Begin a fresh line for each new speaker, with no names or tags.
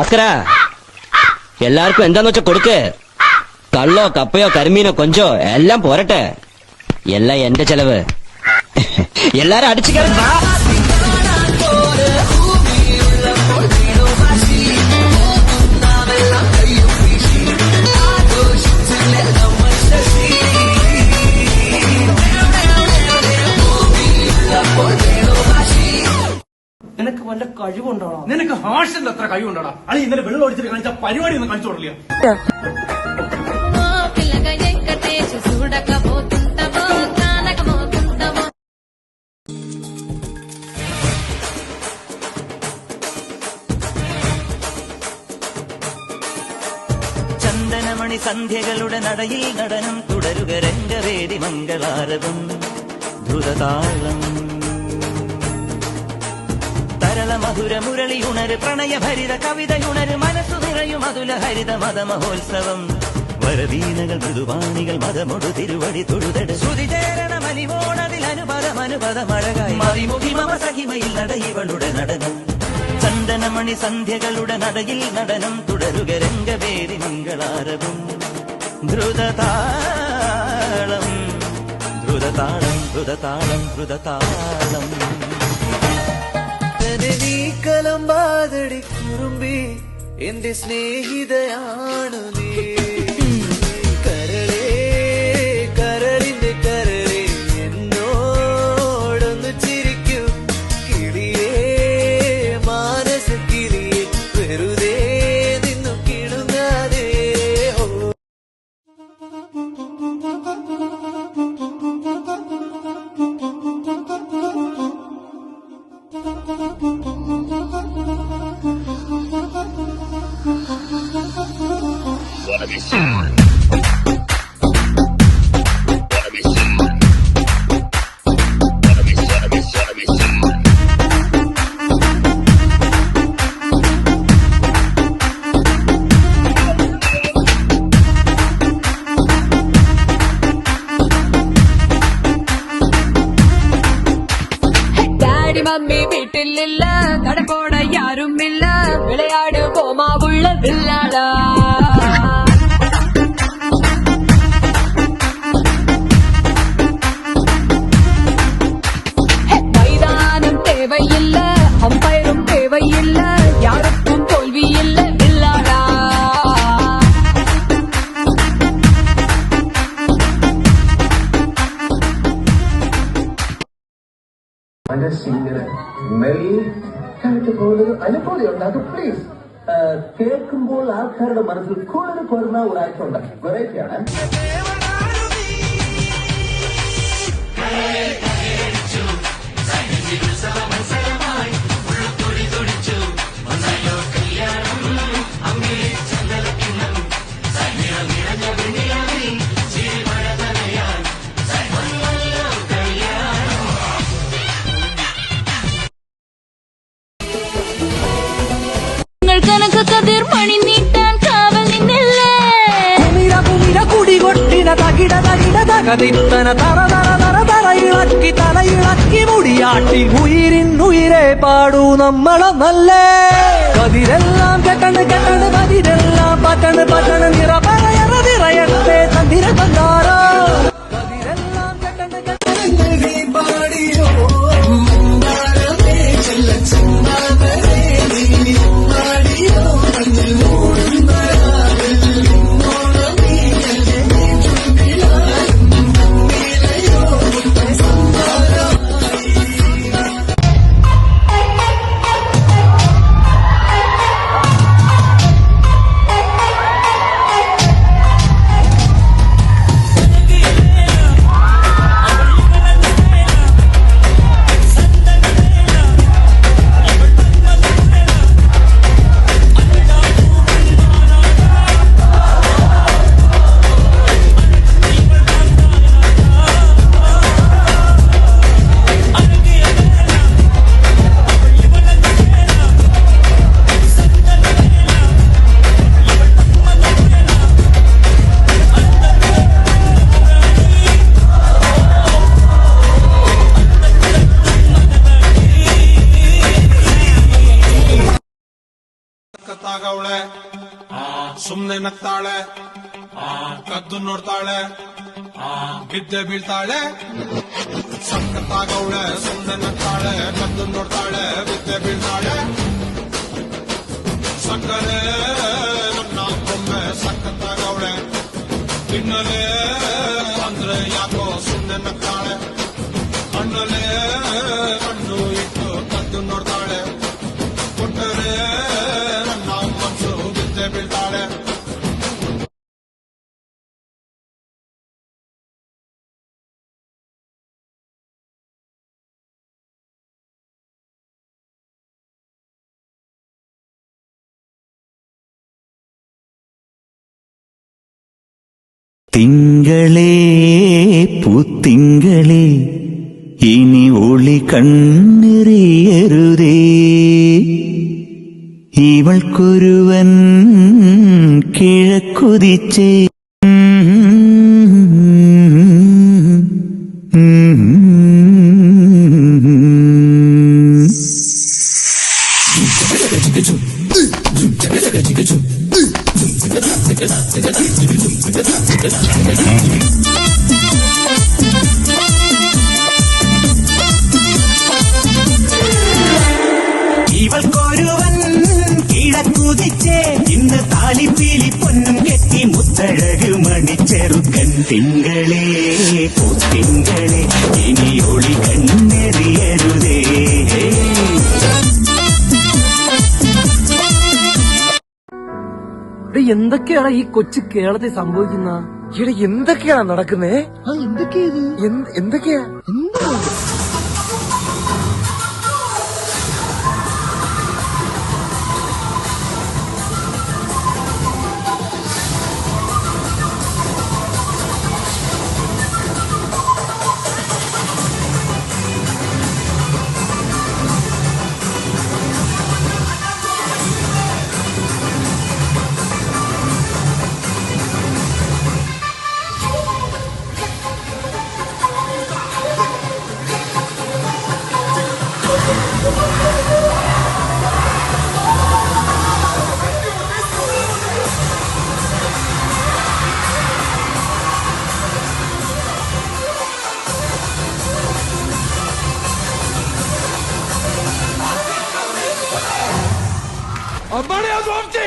ഭാസ്കരാ, എല്ലാവർക്കും എന്താന്ന് വെച്ചാ കൊടുക്ക്. കള്ളോ കപ്പയോ കരിമീനോ കൊഞ്ചോ എല്ലാം പോരട്ടെ. എല്ലാം എന്റെ ചെലവ്. എല്ലാരും അടിച്ചു കയറി.
നിനക്ക് വല്ല കഴിവുണ്ടോടാ?
നിനക്ക് ഹാഷിന്റെ അത്ര കഴിവുണ്ടോടാ? അളി ഇന്നലെ വെള്ളം ഒഴിച്ചിട്ട് കാണിച്ച പരിപാടി ഒന്നും കാണിച്ചു കൊടുക്കില്ല.
ചന്ദനമണി സന്ധ്യകളുടെ നടയിൽ നടനം തുടരുക രംഗവേദി മംഗളാരവം ധൃതതാളം തരള മധുര മുരളി ഉണര് പ്രണയഭരിത കവിതയുണര് മനസ്സു നിറയും അതുല ഹരിത മതമഹോത്സവം വരവീനകൾ മൃദുവാണികൾ മതമൊടു തിരുവടി തൊഴുതട് ശ്രുതിചേരണ മലിവോണതിൽ അനുപദമഴകായി മറിമുഖി മമ സഹിമയിൽ നടയിവളുടെ നടനം ചന്ദനമണി സന്ധ്യകളുടെ നടയിൽ നടനം തുടരുക രംഗവേദി മംഗളാരവം ധൃതതാളം ധൃതതാളം ധൃതതാളം ധൃതതാളം
കലമ്പാതടി കുറുമ്പി എന്റെ സ്നേഹിതയാണു നീ കരളേ കരളിന്റെ കരളേ എന്നോടൊന്നു ചിരിക്കൂ കിളിയേ മാനസ കിളിയേ വെറുതെ നിന്നു കിടുങ്ങാതെ
மம்மி வீட்டில் இல்ல கடப்போட யாரும் இல்ல விளையாடு போமா உள்ள வில்லாடா மைதானம் தேவையில்ல அம்பயரும் தேவையில்ல யாருக்கும் தோல்வி இல்ல வில்லாடா
മനസ്സിങ്ങനെ മെല്ലിട്ട് പോകുന്നത് അനുഭൂതിയുണ്ട്. അത് പ്ലീസ് കേൾക്കുമ്പോൾ ആൾക്കാരുടെ മനസ്സിൽ കൂടുതൽ കൊരുന്ന ഒരാഴ്ച ഉണ്ട്. വെറൈറ്റിയാണ്.
കനക കതിർ മണി നീട്ടാൻ കാവൽ നിന്നില്ല
കുടികൊട്ടിന തകിട തകിട തകതിത്തന തറ തറ തറ തറയിളക്കി തലയിളക്കി മുടിയാട്ടി ഉയിരിന്നുയിരെ പാടൂ നമ്മളെ നല്ല കതിരെല്ലാം കെട്ടണ് കെട്ടണ് കതിരെല്ലാം പറ്റണ് പറ്റണ് നിറ പറയറ നിറയട്ടെ തന്തിര തന്താരോ കതിരെല്ലാം കെട്ടണ് കെട്ടണ് പാടിയോ
ಸುಮ್ನೆ ನಗ್ತಾಳೆ ಕದ್ದು ನೋಡ್ತಾಳೆ ಬಿದ್ದೆ ಬೀಳ್ತಾಳೆ ಸಕ್ಕತ್ತಾಗವಳೆ ಸುಮ್ನೆ ನಗ್ತಾಳೆ ಕದ್ದು ನೋಡ್ತಾಳೆ ಬಿದ್ದೆ ಬೀಳ್ತಾಳೆ ಸಕ್ಕರೆ ನನ್ನ ಕೊಮ್ಮೆ ಸಕ್ಕತ್ತಾಗವಳೆ ತಿನ್ನಲೇ ಅಂದ್ರೆ ಯಾಕೋ ಸುಮ್ನೆ ನಗ್ತಾಳೆ ಕಣ್ಣಲ್ಲೇ ಕಣ್ಣು ಇಟ್ಟು ಕದ್ದು ನೋಡ್ತಾಳೆ ಕೊಟ್ಟರೆ ನನ್ನ ಮನಸ್ಸು ಬಿದ್ದೆ ಬೀಳ್ತಾಳೆ
തിങ്കളേ പൂത്തിങ്കളേ ഇനി ഒളി കണ്ണെറിയരുതേ ഇവൾക്കൊരുവൻ കിഴക്കുതിച്ചേ ഇവൾക്കൊരുവൻ കിഴക്കുതിച്ചേ ഇന്ന് താലിപ്പീലി പൊന്നും കെട്ടി മുത്തഴകു മണിച്ചെറുക്കൻ തിങ്കളേ പൂത്തിങ്കളേ ഇനി ഒളി കണ്ണെറിയരുതേ
എന്തൊക്കെയാണ് ഈ കൊച്ചു കേരളത്തിൽ സംഭവിക്കുന്ന
ഇവിടെ എന്തൊക്കെയാണ് നടക്കുന്നേ എന്തൊക്കെയാ
അമ്മാണി ആ സോഫ്റ്റ്